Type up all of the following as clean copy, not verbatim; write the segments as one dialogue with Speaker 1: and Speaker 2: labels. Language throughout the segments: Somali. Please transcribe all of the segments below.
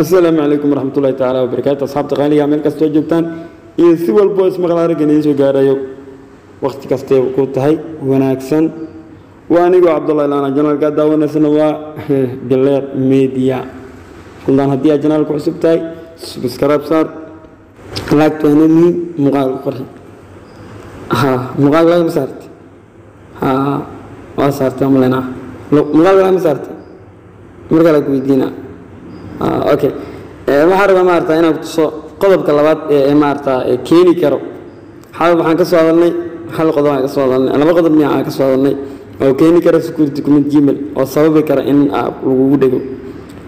Speaker 1: السلام عليكم ورحمة الله تعالى وبركاته. أصحاب تقالي عمل كستو جبتان يسوى البوس مغلار جنيسو جاريو وقت كستو كنت هاي وناكسن وأنا عبد الله لانا جنال قد داونا سنوا جلير ميديا كلنا هدية جنال كوسبتاي سبسكرايب صار لايك تهنمي مقال قري مقال لا مسارت وصارت عملنا مقال لا مسارت مرقلا كويدينا اوكي waxaan rabaa maartaa inaan ku soo qodobka labaad ee maartaa keeni karo waxaan ka soo hadalnay hal qodob aan ka soo hadalnay laba qodob aan ka soo hadalnay oo keeni kara security document Gmail oo sababi kara in lagu dhigo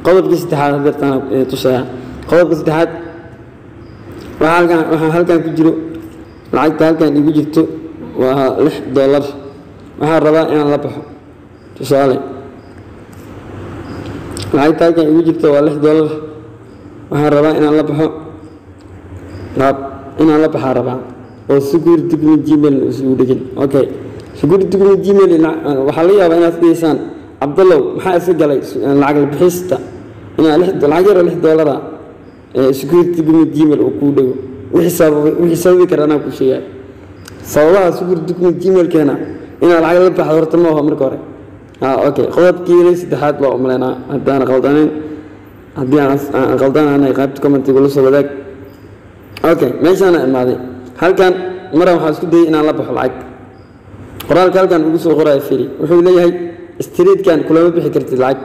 Speaker 1: qodobka saddexaad hadeertaan tusaya qodobka saddexaad waxaan halkan ku jiro lacagta halkan igu jirto waa $6 waxaan rabaa inaan la baxo tusaale lacagta halkan igu jirto waa $6 waxaan rabaa inaan la baxo rabaa oo security document Gmail uu dhigin okay security document Gmail waxa la yaabaa inaad fiirsaan Abdullah maxaa iska galay lacag la bixista inaa lacag yar $6 security document Gmail uu ku dhigo wixii sababi kara anaa ku sheegay sababaha security document Gmail keena inaa lacag la baxdo horta ma aha marka hore okay qodobkii saddexaad baa umaleena hadaan qaldaneyn haddii aan qaldanaanay qaybta commentiga la soo wadaag okay meeshaan imaaday halkan mar waxaan isku dayay inaan la baxo lacag qoraalka halkan ugu soo qoray firi wuxuu leeyahay streetkan kulama bixi kartid lacag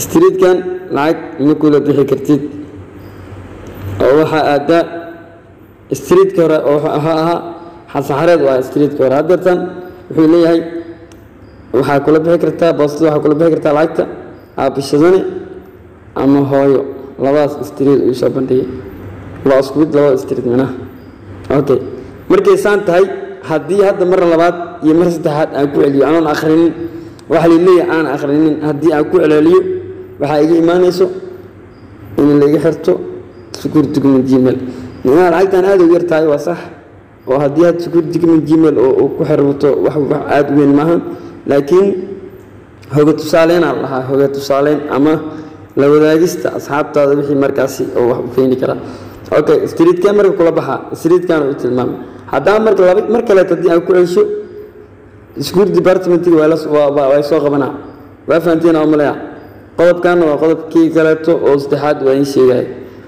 Speaker 1: streetkan lacag ma kula bixi kartid oo waxa aada streetka hore oo aha xasaxareed waa streetka hore hadeertan wuxuu leeyahay waxa kula bixi kartaa boostada waxa kula bixi kartaa lacagta aabishadane ama hooyo labadaas street uu soo bandhigay waa isku mid laba street mana okay markay saan tahay haddii hadda mar labaad iyo mar saddexaad aan ku celiyo aan akhrinin waxa la leeyahay aan akhrinin haddii aan ku celiyo waxa iga iimaanayso in la iga xirto security document Gmail inaa lacagtan aad u yartahay waa sax oo haddii aad security document Gmail oo ku xirmato wax aad u weyn maahan laakiin hoga tusaaleyn ama la wadaagista asxaabtaada wixii markaasi oo wax u keeni kara okay street camera kula baxa street kan uu tilmaamay haddaan mar kale tadii aan ku celsho security department waa soo qabanaa waa fahanteen oo malaya qodobkan waa qodobkii kaleeto oo saddexaad waa in sheegay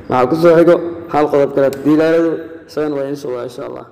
Speaker 1: waxa ku soo xigo hal qodob kale diilaarado sagan waa in soo insha Allah